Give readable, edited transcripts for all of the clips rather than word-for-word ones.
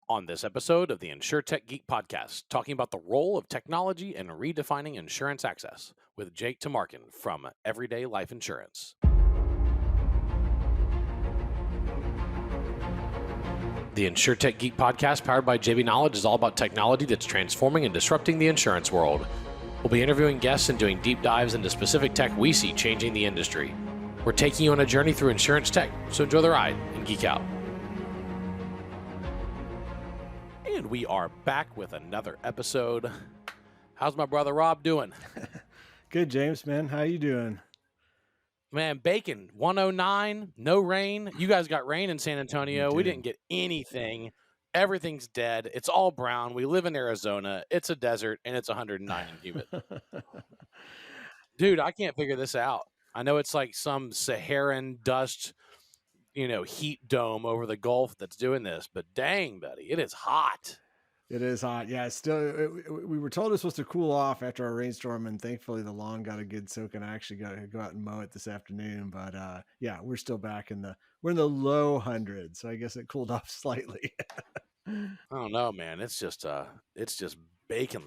On this episode of the InsurTech Geek Podcast, talking about the role of technology in redefining insurance access with Jake Tamarkin from Everyday Life Insurance. The InsurTech Geek Podcast, powered by JB Knowledge, is all about technology that's transforming and disrupting the insurance world. We'll be interviewing guests and doing deep dives into specific tech we see changing the industry. We're taking you on a journey through insurance tech, so enjoy the ride and geek out. And we are back with another episode. How's my brother Rob doing? Good, James, man. How you doing? Man, bacon, 109, no rain. You guys got rain in San Antonio. We didn't get anything. Everything's dead. It's all brown. We live in Arizona. It's a desert, and it's 109 and humid. Dude, I can't figure this out. I know it's like some Saharan dust, heat dome over the Gulf that's doing this, but dang, buddy, it is hot. It is hot. Yeah, it's still. We were told it was supposed to cool off after our rainstorm, and thankfully the lawn got a good soak, and I actually got to go out and mow it this afternoon. But yeah, we're still back we're in the low hundreds, so I guess it cooled off slightly. I don't know, man. It's just bacon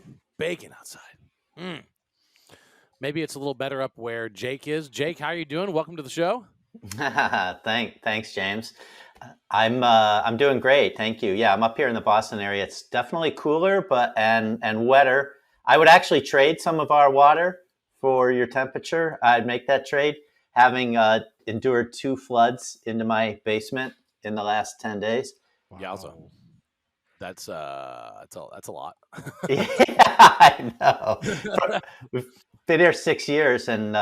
outside. Maybe it's a little better up where Jake is. Jake, how are you doing? Welcome to the show. Thanks, James. I'm doing great. Thank you. Yeah, I'm up here in the Boston area. It's definitely cooler, and wetter. I would actually trade some of our water for your temperature. I'd make that trade, having endured 2 floods into my basement in the last 10 days. Wow. Yowza. That's a lot. Yeah, I know. We've been here 6 years and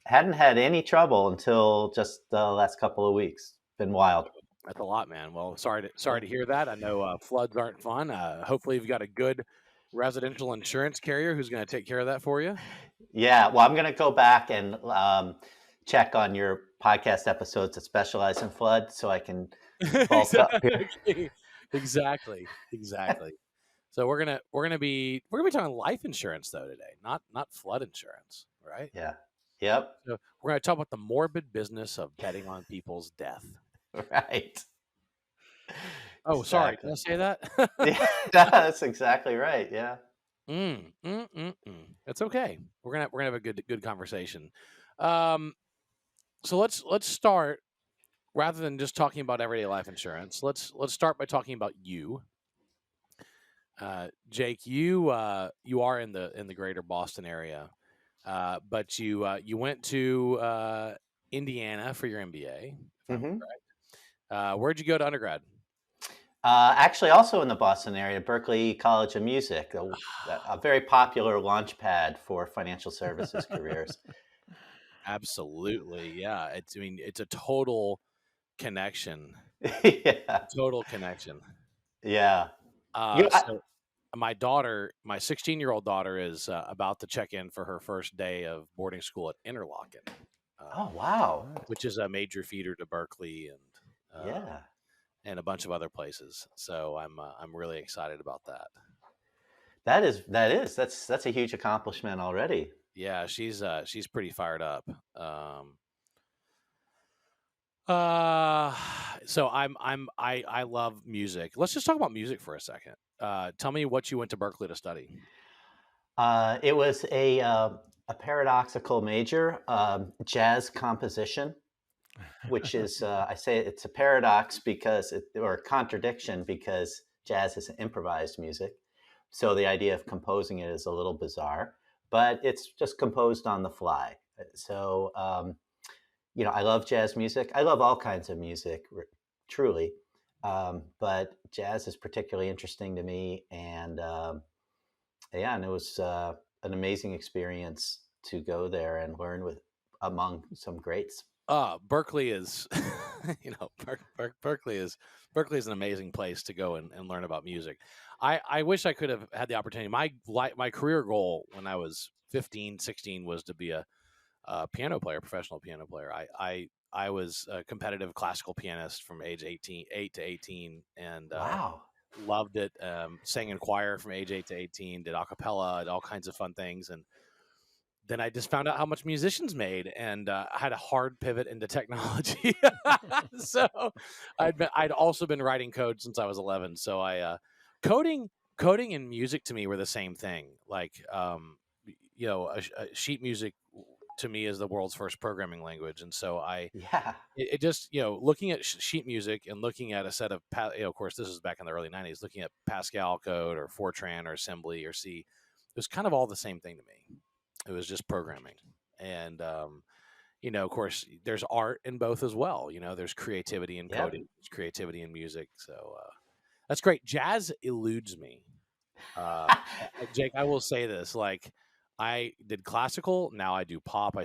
hadn't had any trouble until just the last couple of weeks. Been wild. That's a lot, man. Well, sorry to hear that. I know floods aren't fun. Hopefully you've got a good residential insurance carrier who's going to take care of that for you. Yeah, well, I'm going to go back and check on your podcast episodes that specialize in flood, so I can bulk up here. Exactly. So we're gonna be talking life insurance though today, not flood insurance, right? Yeah. Yep. So we're gonna talk about the morbid business of betting on people's death. Right. Oh, exactly. Sorry. Did I say that? Yeah, that's exactly right. Yeah. That's okay. We're gonna have a good conversation. So let's start, rather than just talking about everyday life insurance. Let's start by talking about you. Jake, you are in the greater Boston area, but you went to Indiana for your MBA. Mm-hmm. Where'd you go to undergrad? Actually, also in the Boston area, Berkeley College of Music, a very popular launch pad for financial services careers. Absolutely, yeah. It's a total connection. Yeah. Total connection. Yeah. So my 16-year-old daughter is about to check in for her first day of boarding school at Interlochen. Oh, wow. Which is a major feeder to Berkeley and a bunch of other places. So I'm really excited about that. That's a huge accomplishment already. Yeah, she's pretty fired up. So I love music. Let's just talk about music for a second. Tell me what you went to Berkeley to study. It was a paradoxical major, jazz composition, which is I say it's a paradox or a contradiction because jazz is improvised music. So the idea of composing it is a little bizarre, but it's just composed on the fly. So I love jazz music. I love all kinds of music, truly. But jazz is particularly interesting to me. And and it was an amazing experience to go there and learn among some greats. Berkeley is, Berkeley is an amazing place to go and learn about music. I wish I could have had the opportunity. My career goal when I was 15, 16 was to be a piano player, professional piano player. I was a competitive classical pianist from age 8 to 18, and wow, loved it. Sang in choir from age 8 to 18, did a cappella, did all kinds of fun things, and then I just found out how much musicians made, and I had a hard pivot into technology. So I'd also been writing code since I was 11. So coding coding and music to me were the same thing. Like sheet music to me is the world's first programming language, and so Yeah. it just looking at sheet music and looking at a set of of course this is back in the early 90s, looking at Pascal code or Fortran or assembly or C, it was kind of all the same thing to me. It was just programming. And of course there's art in both as well. There's creativity in Yep. coding, there's creativity in music. So that's great. Jazz eludes me. Jake, I will say this, like, I did classical, now I do pop. I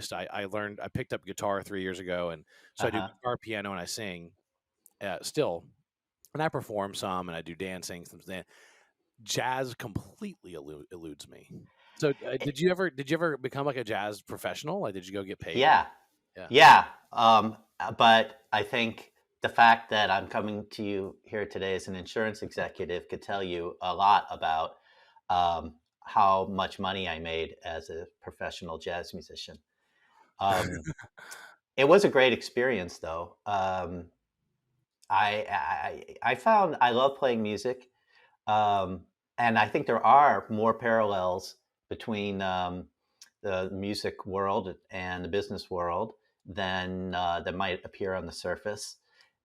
picked up guitar 3 years ago, and so I do Uh-huh. guitar, piano, and I sing still, and I perform some, and I do dancing. Jazz completely eludes me. So did you ever become like a jazz professional? Like, did you go get paid? Yeah. Yeah. Yeah. But I think the fact that I'm coming to you here today as an insurance executive could tell you a lot about how much money I made as a professional jazz musician. Um, it was a great experience, though. I found I love playing music, um, and I think there are more parallels between the music world and the business world that might appear on the surface.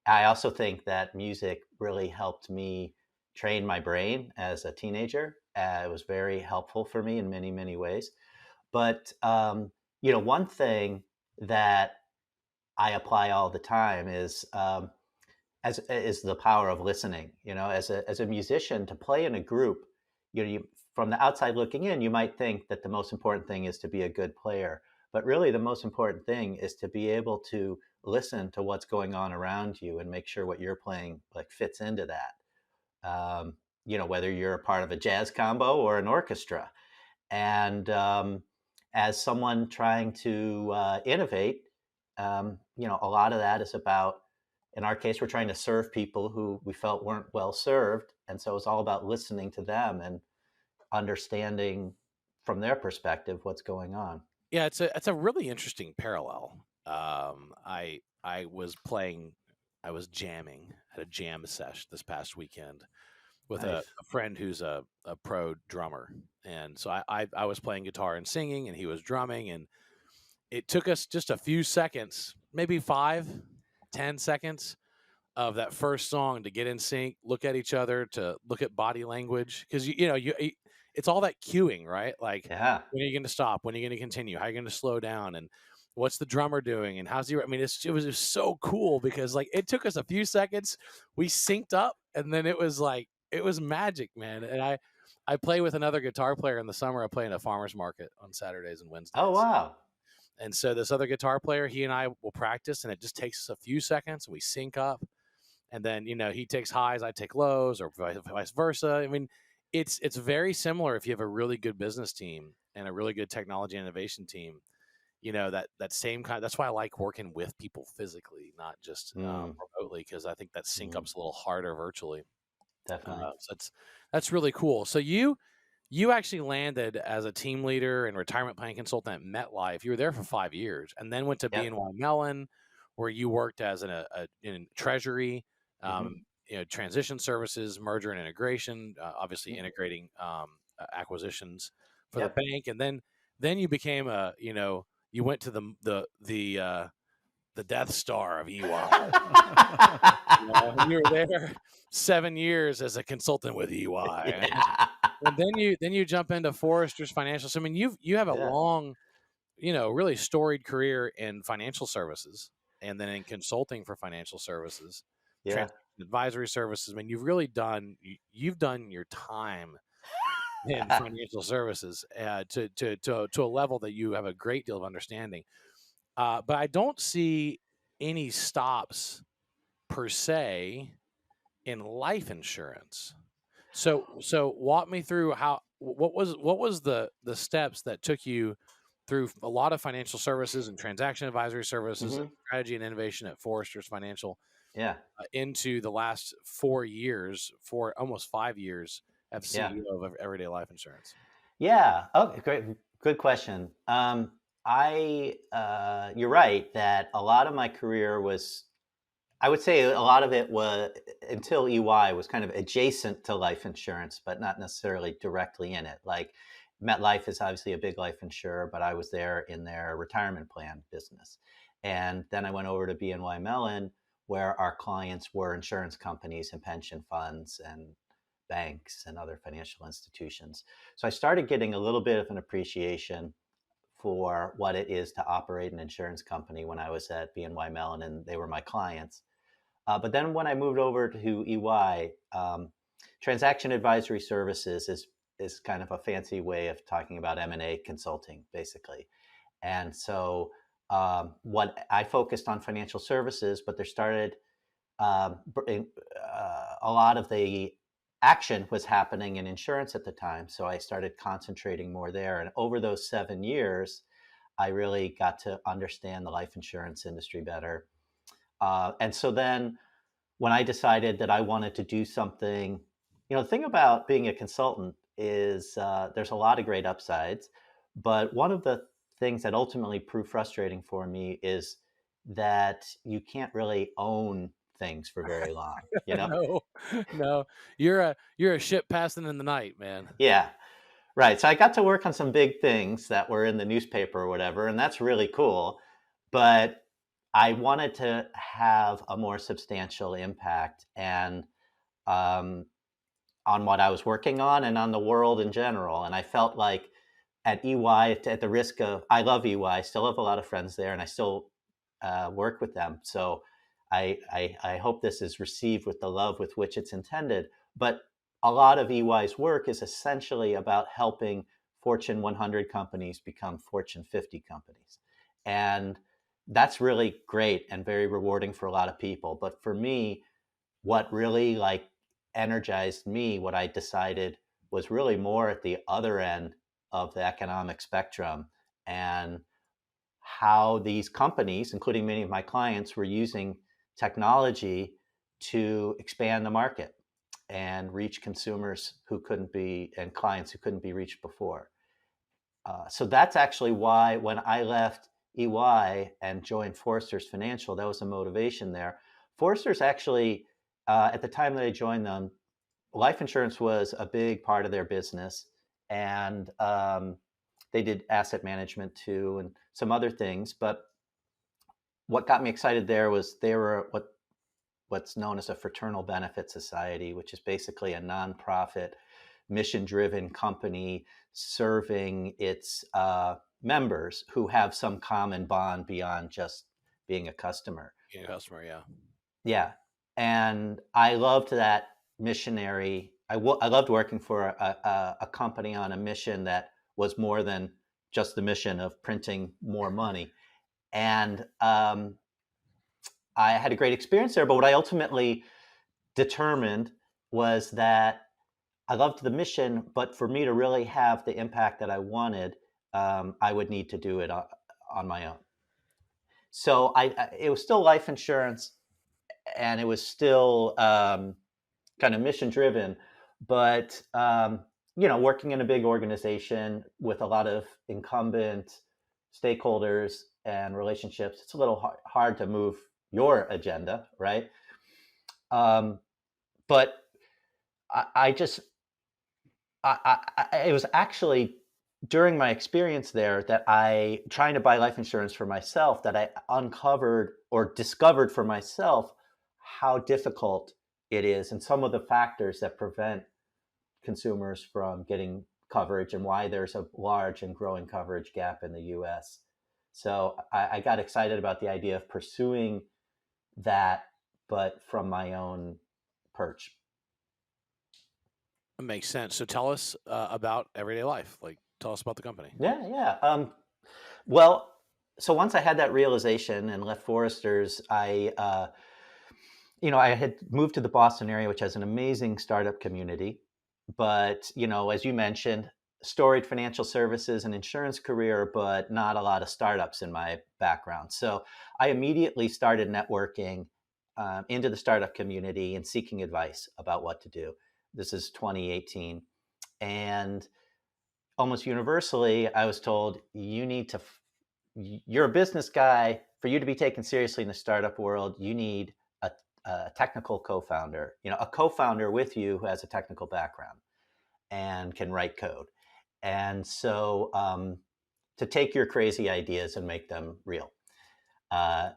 I also think that music really helped me train my brain as a teenager. It was very helpful for me in many, many ways. But one thing that I apply all the time is the power of listening. As a musician, to play in a group, from the outside looking in, you might think that the most important thing is to be a good player, but really the most important thing is to be able to listen to what's going on around you and make sure what you're playing like fits into that. Whether you're a part of a jazz combo or an orchestra, and as someone trying to innovate, a lot of that is about, in our case, we're trying to serve people who we felt weren't well served. And so it's all about listening to them and understanding from their perspective what's going on. Yeah, it's a really interesting parallel. I was jamming at a jam sesh this past weekend with a Nice. friend who's a pro drummer, and so I was playing guitar and singing, and he was drumming, and it took us just a few seconds, maybe 5, 10 seconds of that first song to get in sync, look at each other, to look at body language, because it's all that cueing, right? Like, Yeah. when are you going to stop? When are you going to continue? How are you going to slow down? And what's the drummer doing? And how's he? I mean, it was just so cool because like it took us a few seconds, we synced up, and then it was magic, man. And I play with another guitar player in the summer. I play in a farmer's market on Saturdays and Oh, Wednesdays. wow. And so this other guitar player, he and I will practice, and it just takes us a few seconds, and we sync up. And then he takes highs, I take lows, or vice versa. I mean, it's very similar if you have a really good business team and a really good technology and innovation team. That same kind. That's why I like working with people physically, not just Mm, remotely, because I think that sync mm, up's a little harder virtually. definitely. So that's really cool. So you actually landed as a team leader and retirement planning consultant at MetLife. You were there for 5 years, and then went to Yep. BNY Mellon, where you worked as in treasury, Hmm. transition services, merger and integration, obviously Hmm. integrating acquisitions for the Yep. bank, and then you became you went to the Death Star of EY. And you were there 7 years as a consultant with EY, Yeah. and then you jump into Forrester's Financial. So I mean, you have a Yeah. long, really storied career in financial services, and then in consulting for financial services, Yeah. transaction advisory services. I mean, you've done your time in financial services to a level that you have a great deal of understanding. But I don't see any stops per se in life insurance. So walk me through what was the steps that took you through a lot of financial services and transaction advisory services and Hmm. strategy and innovation at Forrester's Financial Yeah. into the last 4 years, almost 5 years as Yeah. CEO of Everyday Life Insurance. Yeah. Oh, great. Good question. You're right that a lot of my career was, I would say a lot of it was, until EY, was kind of adjacent to life insurance, but not necessarily directly in it. Like MetLife is obviously a big life insurer, but I was there in their retirement plan business. And then I went over to BNY Mellon, where our clients were insurance companies and pension funds and banks and other financial institutions. So I started getting a little bit of an appreciation for what it is to operate an insurance company when I was at BNY Mellon and they were my clients. But then when I moved over to EY, transaction advisory services is kind of a fancy way of talking about M&A consulting, basically. And so what I focused on financial services, but there started a lot of the action was happening in insurance at the time. So I started concentrating more there. And over those 7 years, I really got to understand the life insurance industry better. And so then when I decided that I wanted to do something, the thing about being a consultant is there's a lot of great upsides. But one of the things that ultimately proved frustrating for me is that you can't really own things for very long, No, no, you're a ship passing in the night, man. Yeah, right. So I got to work on some big things that were in the newspaper or whatever, and that's really cool. But I wanted to have a more substantial impact and um, on what I was working on and on the world in general. And I felt like at EY, at the risk of, I love EY, I still have a lot of friends there, and I still work with them. So I hope this is received with the love with which it's intended. But a lot of EY's work is essentially about helping Fortune 100 companies become Fortune 50 companies. And that's really great and very rewarding for a lot of people. But for me, what really energized me, what I decided was really more at the other end of the economic spectrum, and how these companies, including many of my clients, were using technology to expand the market and reach consumers who couldn't be, and clients who couldn't be reached before. So that's actually why when I left EY and joined Forrester's Financial, that was a motivation there. Forrester's actually, at the time that I joined them, life insurance was a big part of their business, and they did asset management too and some other things. But what got me excited there was they were what's known as a fraternal benefit society, which is basically a nonprofit, mission-driven company serving its members who have some common bond beyond just being a customer. Yeah, customer, yeah. Yeah, and I loved that missionary. I loved working for a company on a mission that was more than just the mission of printing more money. And I had a great experience there. But what I ultimately determined was that I loved the mission, but for me to really have the impact that I wanted, I would need to do it on my own. So it was still life insurance, and it was still kind of mission driven, but working in a big organization with a lot of incumbent stakeholders and relationships, it's a little hard to move your agenda, right? But I just it was actually during my experience there that I, trying to buy life insurance for myself, that I uncovered or discovered for myself how difficult it is and some of the factors that prevent consumers from getting coverage and why there's a large and growing coverage gap in the US. So I got excited about the idea of pursuing that, but from my own perch. It makes sense. So tell us about everyday life. Tell us about the company. Yeah. Well, so once I had that realization and left Forrester's, I had moved to the Boston area, which has an amazing startup community. But, as you mentioned, storied financial services and insurance career, but not a lot of startups in my background. So I immediately started networking into the startup community and seeking advice about what to do. This is 2018. And almost universally, I was told, you need to you're a business guy. For you to be taken seriously in the startup world, you need a technical co-founder, a co-founder with you who has a technical background and can write code. And so to take your crazy ideas and make them real.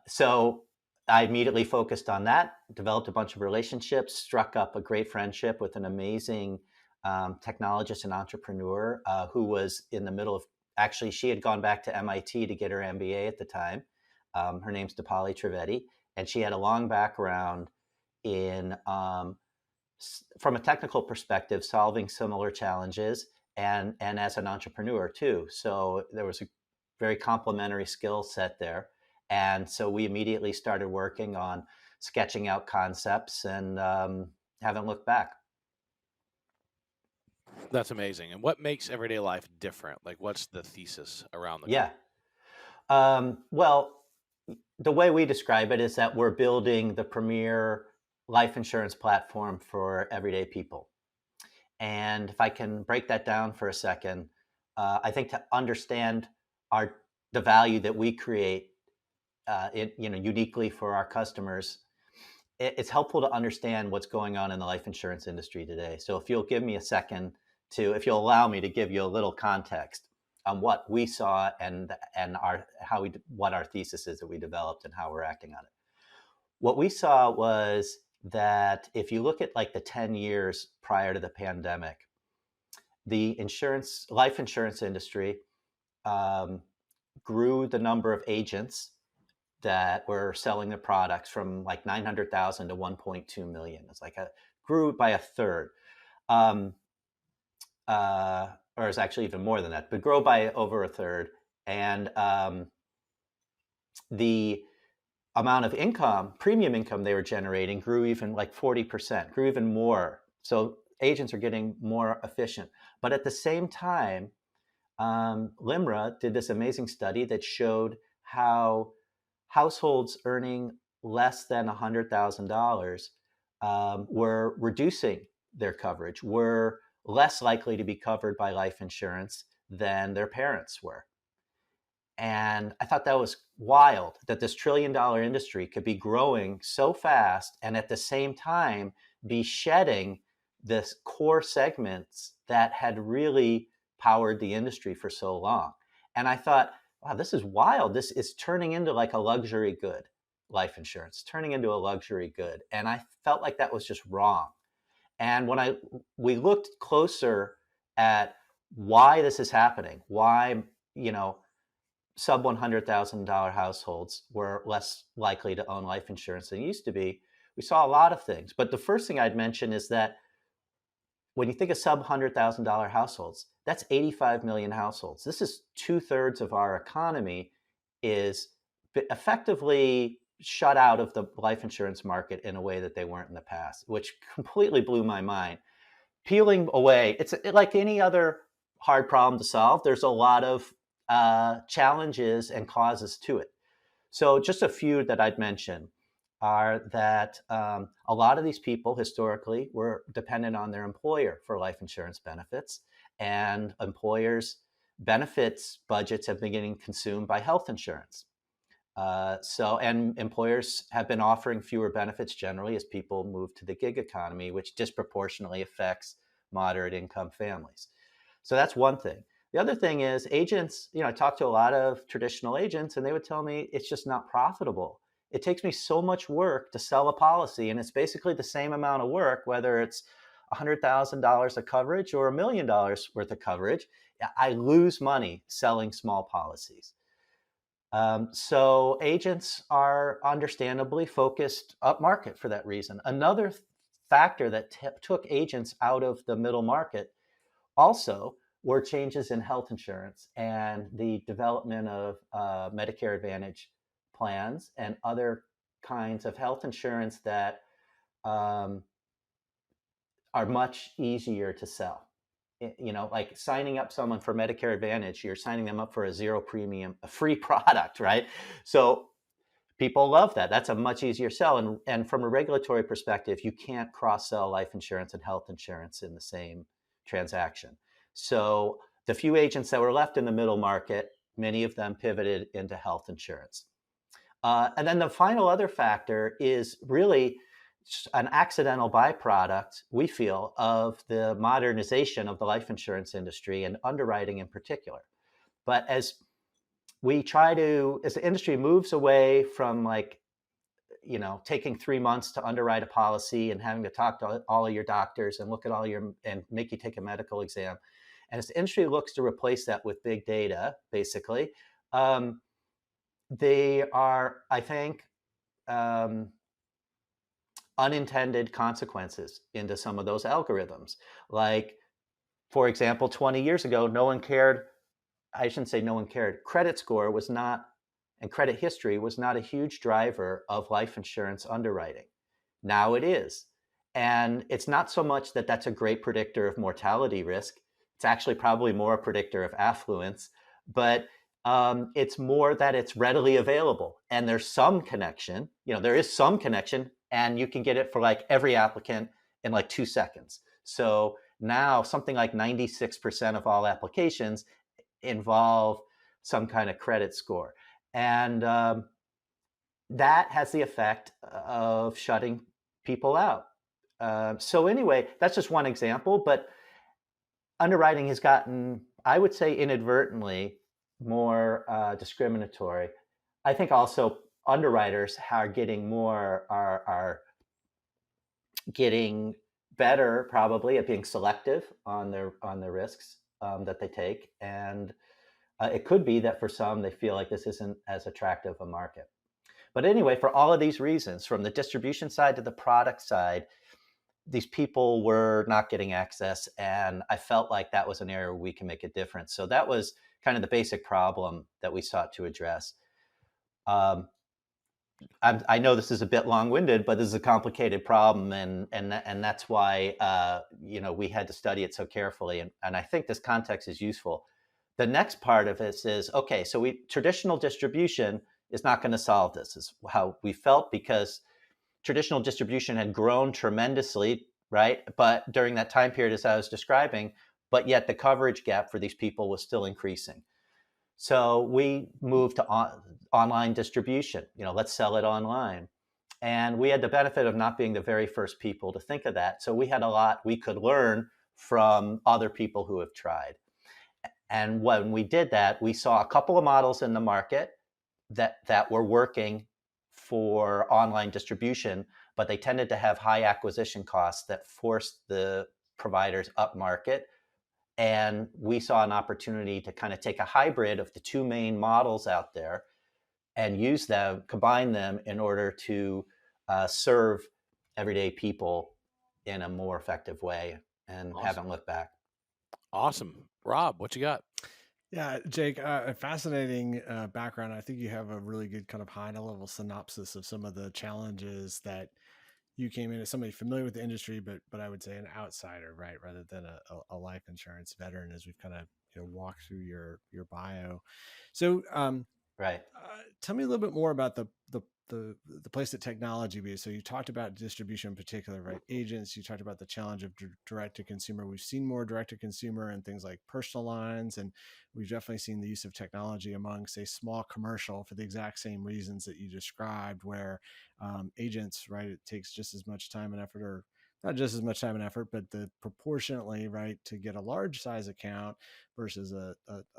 So I immediately focused on that, developed a bunch of relationships, struck up a great friendship with an amazing technologist and entrepreneur who was in the middle of, actually, she had gone back to MIT to get her MBA at the time. Her name's Dipali Trivedi, and she had a long background in, from a technical perspective, solving similar challenges and as an entrepreneur too. So there was a very complementary skill set there. And so we immediately started working on sketching out concepts and haven't looked back. That's amazing. And what makes everyday life different? Like, what's the thesis around the Yeah. Well, the way we describe it is that we're building the premier life insurance platform for everyday people. And if I can break that down for a second, I think to understand the value that we create, uniquely for our customers, it's helpful to understand what's going on in the life insurance industry today. So if you'll give me a second if you'll allow me to give you a little context on what we saw and what our thesis is that we developed and how we're acting on it. What we saw was that if you look at like the 10 years prior to the pandemic, the life insurance industry grew the number of agents that were selling the products from like 900,000 to 1.2 million. It's like grew by a third. Or it's actually even more than that, but grow by over a third. And the amount of premium income they were generating grew even like 40%, grew even more. So agents are getting more efficient. But at the same time, LIMRA did this amazing study that showed how households earning less than $100,000 were reducing their coverage, were less likely to be covered by life insurance than their parents were. And I thought that was wild, that this $1 trillion industry could be growing so fast and at the same time be shedding this core segments that had really powered the industry for so long. And I thought, wow, this is wild. This is turning into like a luxury good, life insurance, turning into a luxury good. And I felt like that was just wrong. And when we looked closer at why this is happening, why, sub $100,000 households were less likely to own life insurance than it used to be, we saw a lot of things. But the first thing I'd mention is that when you think of sub $100,000 households, that's 85 million households. This is 2/3 of our economy is effectively shut out of the life insurance market in a way that they weren't in the past, which completely blew my mind. Peeling away, it's like any other hard problem to solve. There's a lot of challenges and causes to it. So just a few that I'd mention are that a lot of these people historically were dependent on their employer for life insurance benefits, and employers' benefits budgets have been getting consumed by health insurance. And employers have been offering fewer benefits generally as people move to the gig economy, which disproportionately affects moderate income families. So that's one thing. The other thing is agents, I talked to a lot of traditional agents and they would tell me it's just not profitable. It takes me so much work to sell a policy, and it's basically the same amount of work, whether it's $100,000 of coverage or $1 million worth of coverage. I lose money selling small policies. So agents are understandably focused upmarket for that reason. Another factor that took agents out of the middle market also were changes in health insurance and the development of Medicare Advantage plans and other kinds of health insurance that are much easier to sell. Like signing up someone for Medicare Advantage, you're signing them up for a zero premium, a free product, right? So people love that. That's a much easier sell. And from a regulatory perspective, you can't cross-sell life insurance and health insurance in the same transaction. So the few agents that were left in the middle market many of them pivoted into health insurance. And then the final other factor is really an accidental byproduct, we feel, of the modernization of the life insurance industry and underwriting in particular. But as the industry moves away from taking 3 months to underwrite a policy and having to talk to all of your doctors and look at and make you take a medical exam. And as the industry looks to replace that with big data, basically, they are, I think, unintended consequences into some of those algorithms. Like, for example, 20 years ago, no one cared. I shouldn't say no one cared. Credit score was not, and credit history was not a huge driver of life insurance underwriting. Now it is. And it's not so much that that's a great predictor of mortality risk. It's actually probably more a predictor of affluence, but it's more that it's readily available. And there's some connection, there is some connection, and you can get it for like every applicant in like 2 seconds. So now something like 96% of all applications involve some kind of credit score. And that has the effect of shutting people out. So anyway, that's just one example, but underwriting has gotten, I would say, inadvertently more discriminatory. I think also underwriters are getting better probably at being selective on their risks that they take. And it could be that for some, they feel like this isn't as attractive a market. But anyway, for all of these reasons, from the distribution side to the product side, these people were not getting access. And I felt like that was an area where we can make a difference. So that was kind of the basic problem that we sought to address. I know this is a bit long-winded, but this is a complicated problem, and that's why we had to study it so carefully. And I think this context is useful. The next part of this is, okay, so traditional distribution is not going to solve this, is how we felt, because traditional distribution had grown tremendously, right? But during that time period, as I was describing, but yet the coverage gap for these people was still increasing. So we moved to online distribution. Let's sell it online. And we had the benefit of not being the very first people to think of that. So we had a lot we could learn from other people who have tried. And when we did that, we saw a couple of models in the market that were working for online distribution, but they tended to have high acquisition costs that forced the providers up market. And we saw an opportunity to kind of take a hybrid of the two main models out there and use them, combine them in order to serve everyday people in a more effective way, and Awesome. haven't looked back. Awesome. Rob, what you got? Yeah, Jake, a fascinating background. I think you have a really good kind of high-level synopsis of some of the challenges that you came in as somebody familiar with the industry, but I would say an outsider, right, rather than a life insurance veteran, as we've kind of walked through your bio. So, right. Tell me a little bit more about the place that technology be. So you talked about distribution in particular, right? Agents. You talked about the challenge of direct to consumer. We've seen more direct to consumer and things like personal lines, and we've definitely seen the use of technology among, say, small commercial for the exact same reasons that you described, where agents, right, it takes just as much time and effort, or not just as much time and effort, but the proportionately, right, to get a large size account versus a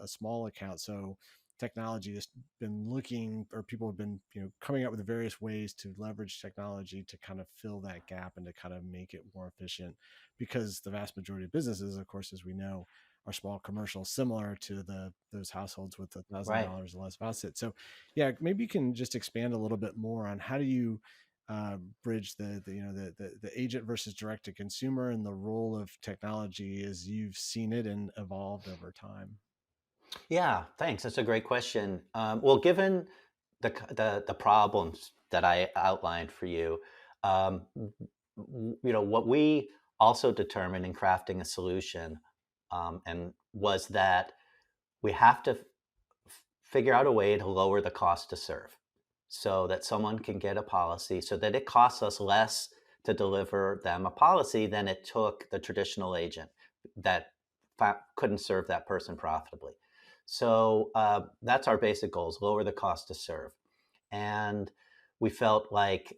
small account. So technology has been looking, or people have been coming up with various ways to leverage technology to kind of fill that gap and to kind of make it more efficient, because the vast majority of businesses, of course, as we know, are small commercial, similar to those households with $1,000 Right. or less faucet. So yeah, maybe you can just expand a little bit more on how do you bridge the agent versus direct to consumer, and the role of technology as you've seen it and evolved over time. Yeah, thanks. That's a great question. Well, given the problems that I outlined for you, what we also determined in crafting a solution, and was that we have to figure out a way to lower the cost to serve, so that someone can get a policy, so that it costs us less to deliver them a policy than it took the traditional agent that couldn't serve that person profitably. So that's our basic goals: lower the cost to serve. And we felt like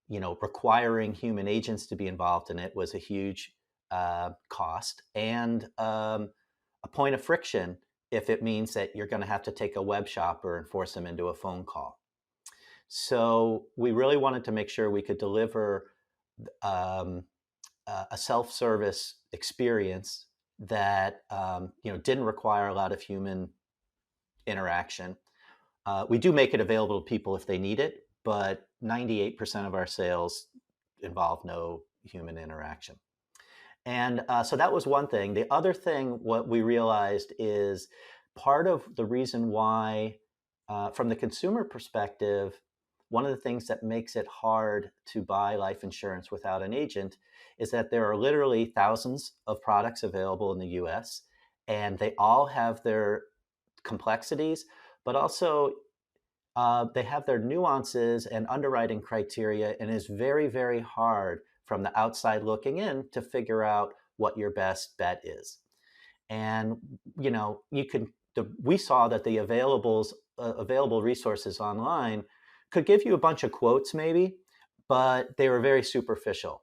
requiring human agents to be involved in it was a huge cost and a point of friction if it means that you're going to have to take a web shopper and force them into a phone call. So we really wanted to make sure we could deliver um, a self-service experience that didn't require a lot of human interaction. We do make it available to people if they need it, but 98% of our sales involve no human interaction. And so that was one thing. The other thing, what we realized is part of the reason why, from the consumer perspective, one of the things that makes it hard to buy life insurance without an agent is that there are literally thousands of products available in the US, and they all have their complexities, but also they have their nuances and underwriting criteria, and it's very, very hard from the outside looking in to figure out what your best bet is. And we saw that the available resources online could give you a bunch of quotes maybe, but they were very superficial.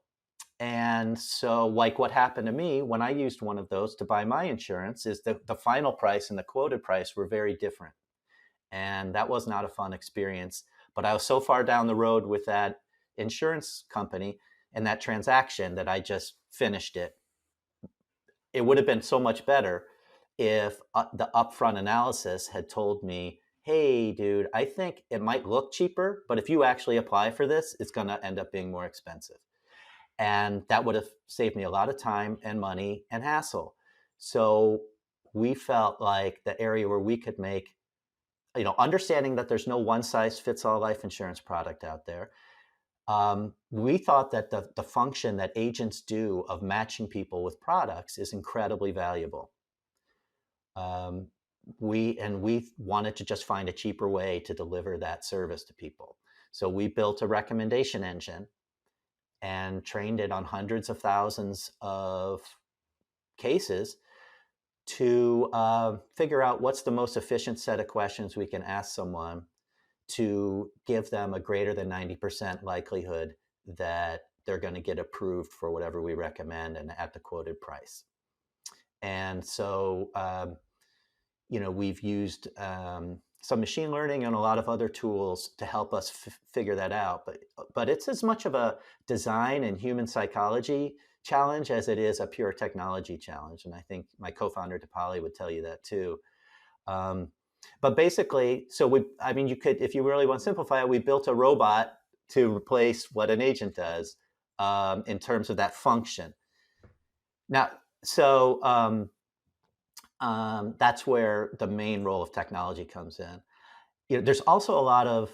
And so, like what happened to me when I used one of those to buy my insurance is that the final price and the quoted price were very different. And that was not a fun experience. But I was so far down the road with that insurance company and that transaction that I just finished it. It would have been so much better if the upfront analysis had told me, hey, dude, I think it might look cheaper, but if you actually apply for this, it's going to end up being more expensive. And that would have saved me a lot of time and money and hassle. So we felt like the area where we could make, understanding that there's no one size fits all life insurance product out there. We thought that the function that agents do of matching people with products is incredibly valuable. We wanted to just find a cheaper way to deliver that service to people. So we built a recommendation engine and trained it on hundreds of thousands of cases to figure out what's the most efficient set of questions we can ask someone to give them a greater than 90% likelihood that they're going to get approved for whatever we recommend and at the quoted price. And so, we've used some machine learning and a lot of other tools to help us figure that out. But it's as much of a design and human psychology challenge as it is a pure technology challenge. And I think my co-founder Dipali would tell you that too. But basically, you could, if you really want to simplify it, we built a robot to replace what an agent does in terms of that function. Now, so that's where the main role of technology comes in. There's also a lot of,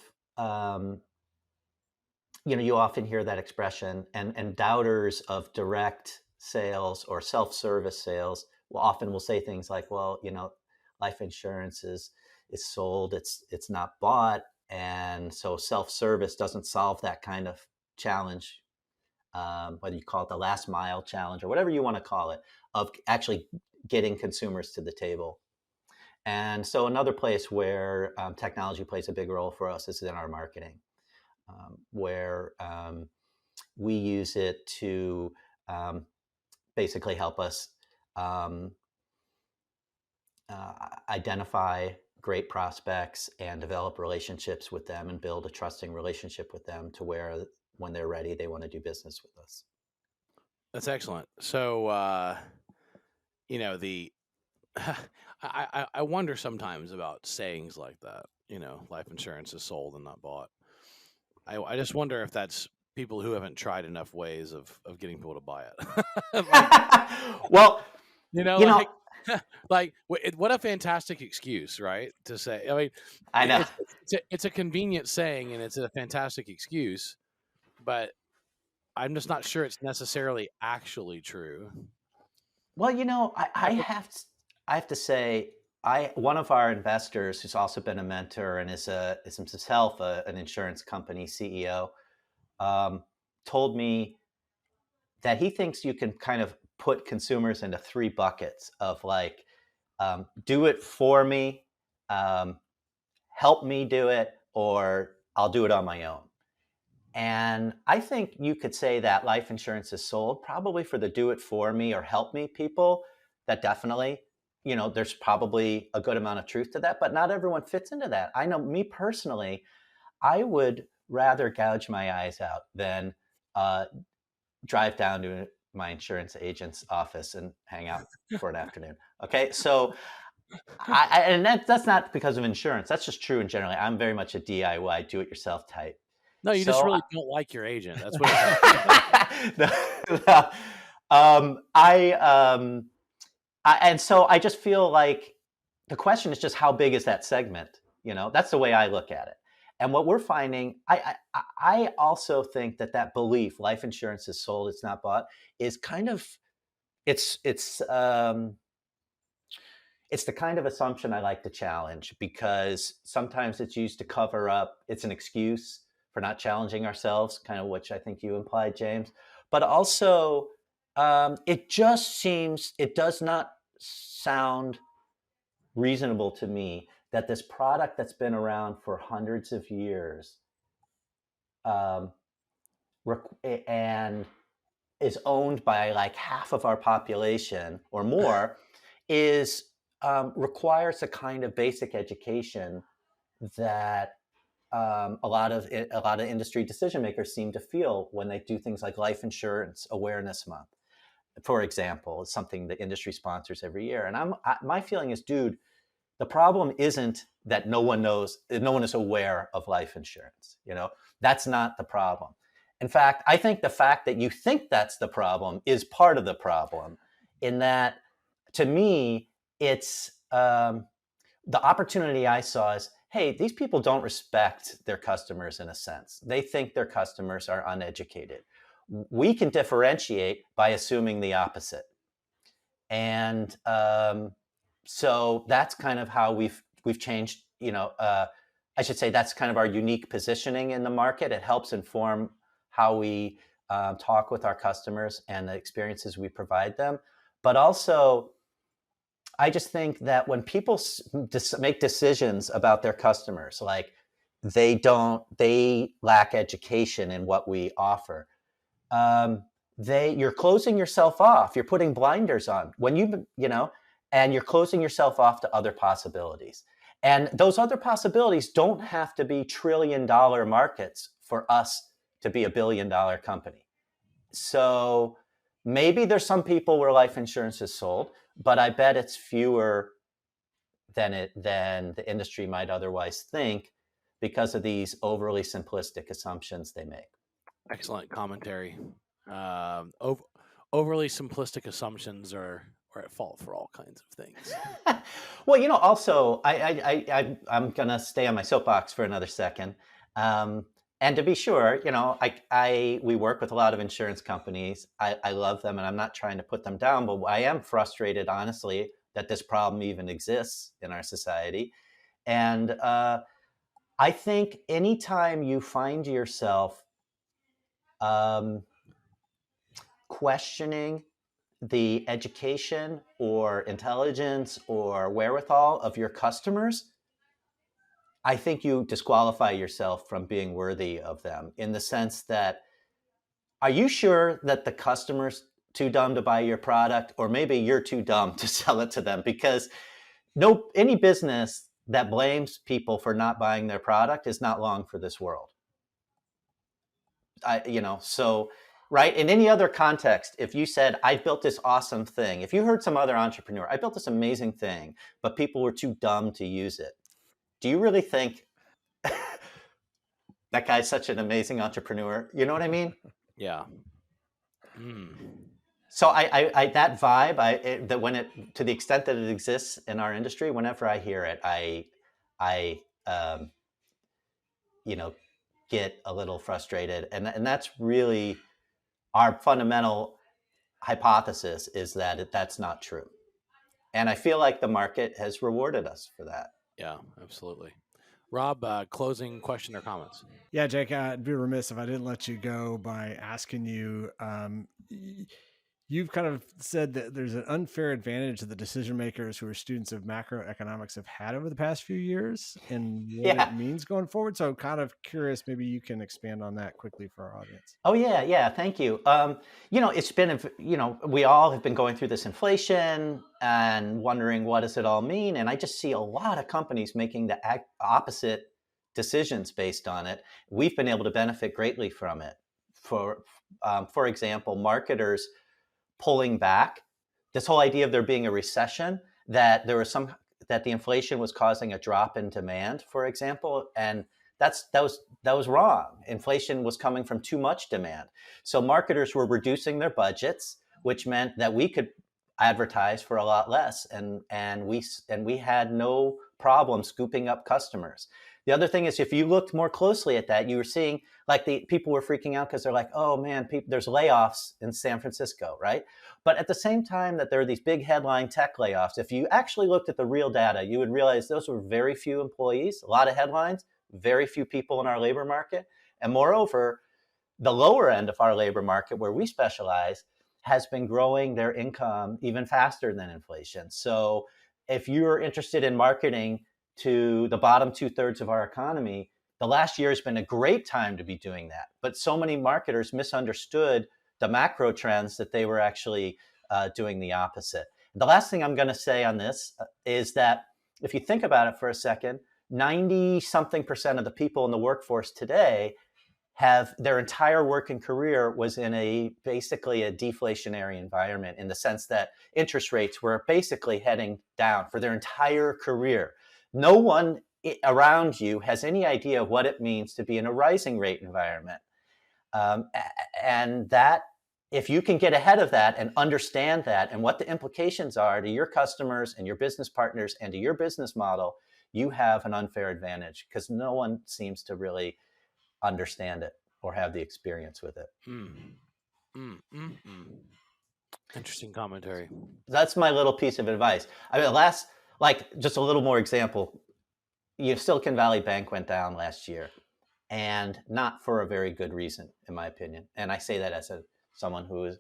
you often hear that expression, and doubters of direct sales or self-service sales will say things like, well, life insurance is sold, it's not bought, and so self-service doesn't solve that kind of challenge, whether you call it the last mile challenge or whatever you want to call it, of actually getting consumers to the table. And so another place where technology plays a big role for us is in our marketing, where we use it to basically help us identify great prospects and develop relationships with them and build a trusting relationship with them to where when they're ready, they want to do business with us. That's excellent. So, I wonder sometimes about sayings like that, life insurance is sold and not bought. I just wonder if that's people who haven't tried enough ways of getting people to buy it. Well, what a fantastic excuse, right? To say, I know it's a convenient saying and it's a fantastic excuse, but I'm just not sure it's necessarily actually true. Well, I have to say, one of our investors who's also been a mentor and is himself an insurance company CEO, told me that he thinks you can kind of put consumers into three buckets of like Do it for me, help me do it, or I'll do it on my own. And I think you could say that life insurance is sold probably for the do it for me or help me people. That definitely, there's probably a good amount of truth to that, but not everyone fits into that. I know me personally, I would rather gouge my eyes out than drive down to my insurance agent's office and hang out for an afternoon. Okay. So and that's not because of insurance. That's just true in general. I'm very much a DIY, do it yourself type. No, you just So really don't like your agent. That's what it no. And so I just feel like the question is just how big is that segment? That's the way I look at it. And what we're finding, I also think that belief, life insurance is sold, it's not bought, is kind of it's the kind of assumption I like to challenge, because sometimes it's used to cover up. It's an excuse for not challenging ourselves, kind of, which I think you implied, James. But also, it does not sound reasonable to me that this product that's been around for hundreds of years and is owned by like half of our population or more requires a kind of basic education that a lot of industry decision makers seem to feel when they do things like Life Insurance Awareness Month, for example. Is something the industry sponsors every year. And my feeling is, dude, the problem isn't that no one is aware of life insurance. That's not the problem. In fact, I think the fact that you think that's the problem is part of the problem, in that, to me, it's the opportunity I saw is, hey, these people don't respect their customers in a sense. They think their customers are uneducated. We can differentiate by assuming the opposite. And so that's kind of how we've changed. I should say that's kind of our unique positioning in the market. It helps inform how we talk with our customers and the experiences we provide them. But also, I just think that when people make decisions about their customers, like they lack education in what we offer, you're closing yourself off. You're putting blinders on and you're closing yourself off to other possibilities. And those other possibilities don't have to be $1 trillion markets for us to be $1 billion company. So maybe there's some people where life insurance is sold, but I bet it's fewer than the industry might otherwise think, because of these overly simplistic assumptions they make. Excellent commentary. Overly simplistic assumptions are at fault for all kinds of things. Well, also, I'm gonna stay on my soapbox for another second. And to be sure, we work with a lot of insurance companies. I love them, and I'm not trying to put them down, but I am frustrated, honestly, that this problem even exists in our society. And I think anytime you find yourself questioning the education or intelligence or wherewithal of your customers, I think you disqualify yourself from being worthy of them, in the sense that, are you sure that the customer's too dumb to buy your product, or maybe you're too dumb to sell it to them? Because any business that blames people for not buying their product is not long for this world. So, right, in any other context, if you said, I built this awesome thing, if you heard some other entrepreneur, I built this amazing thing, but people were too dumb to use it, do you really think that guy's such an amazing entrepreneur? You know what I mean? Yeah. So I that vibe, to the extent that it exists in our industry, whenever I hear it, I get a little frustrated, and that's really our fundamental hypothesis, is that that's not true. And I feel like the market has rewarded us for that. Yeah, absolutely. Rob, closing question or comments? Yeah, Jake, I'd be remiss if I didn't let you go by asking you, you've kind of said that there's an unfair advantage that the decision makers who are students of macroeconomics have had over the past few years and what Yeah. it means going forward. So I'm kind of curious, maybe you can expand on that quickly for our audience. Oh yeah. Thank you. It's been, we all have been going through this inflation and wondering what does it all mean. And I just see a lot of companies making the opposite decisions based on it. We've been able to benefit greatly from it. For example, marketers pulling back. This whole idea of there being a recession, that the inflation was causing a drop in demand, for example, and that was wrong. Inflation was coming from too much demand. So marketers were reducing their budgets, which meant that we could advertise for a lot less, and we had no problem scooping up customers. The other thing is, if you looked more closely at that, you were seeing like the people were freaking out because they're like, oh man, there's layoffs in San Francisco, right? But at the same time that there are these big headline tech layoffs, if you actually looked at the real data, you would realize those were very few employees, a lot of headlines, very few people in our labor market. And moreover, the lower end of our labor market, where we specialize, has been growing their income even faster than inflation. So if you're interested in marketing to the bottom 2/3 of our economy, the last year has been a great time to be doing that. But so many marketers misunderstood the macro trends that they were actually doing the opposite. The last thing I'm going to say on this is that if you think about it for a second, 90-something% of the people in the workforce today have their entire working career was in basically a deflationary environment, in the sense that interest rates were basically heading down for their entire career. No one around you has any idea of what it means to be in a rising rate environment. And that, if you can get ahead of that and understand that and what the implications are to your customers and your business partners and to your business model, you have an unfair advantage, because no one seems to really understand it or have the experience with it. Interesting commentary. That's my little piece of advice. I mean, just a little more example. Silicon Valley Bank went down last year, and not for a very good reason, in my opinion. And I say that as someone who has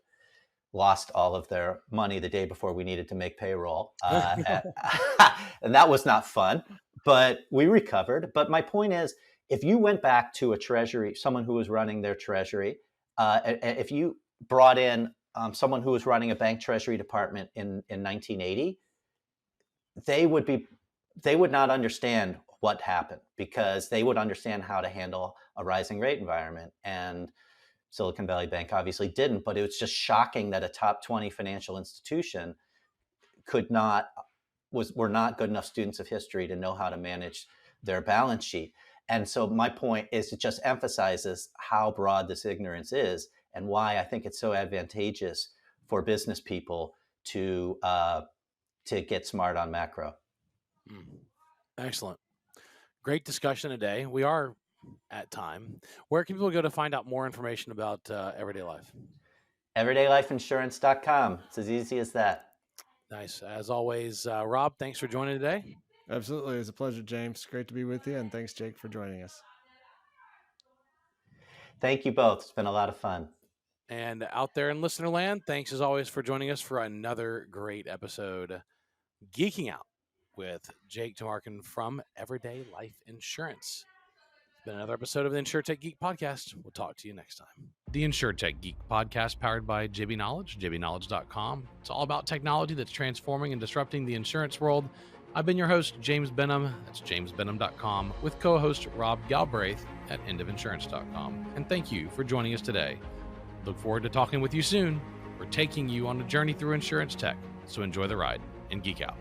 lost all of their money the day before we needed to make payroll. And that was not fun, but we recovered. But my point is, if you went back to a treasury, someone who was running their treasury, if you brought in someone who was running a bank treasury department in 1980, they would not understand what happened, because they would understand how to handle a rising rate environment. And Silicon Valley Bank obviously didn't, but it was just shocking that a top 20 financial institution were not good enough students of history to know how to manage their balance sheet. And so my point is, it just emphasizes how broad this ignorance is, and why I think it's so advantageous for business people to get smart on macro. Excellent. Great discussion today. We are at time. Where can people go to find out more information about Everyday Life? EverydayLifeInsurance.com. It's as easy as that. Nice. As always, Rob, thanks for joining today. Absolutely. It was a pleasure, James. Great to be with you. And thanks, Jake, for joining us. Thank you both. It's been a lot of fun. And out there in listener land, thanks as always for joining us for another great episode, Geeking Out with Jake Tamarkin from Everyday Life Insurance. It's been another episode of the InsurTech Geek Podcast. We'll talk to you next time. The InsurTech Geek Podcast, powered by JB Knowledge, jbknowledge.com. It's all about technology that's transforming and disrupting the insurance world. I've been your host, James Benham. That's jamesbenham.com, with co-host Rob Galbraith at endofinsurance.com. And thank you for joining us today. Look forward to talking with you soon. We're taking you on a journey through insurance tech, so enjoy the ride and geek out.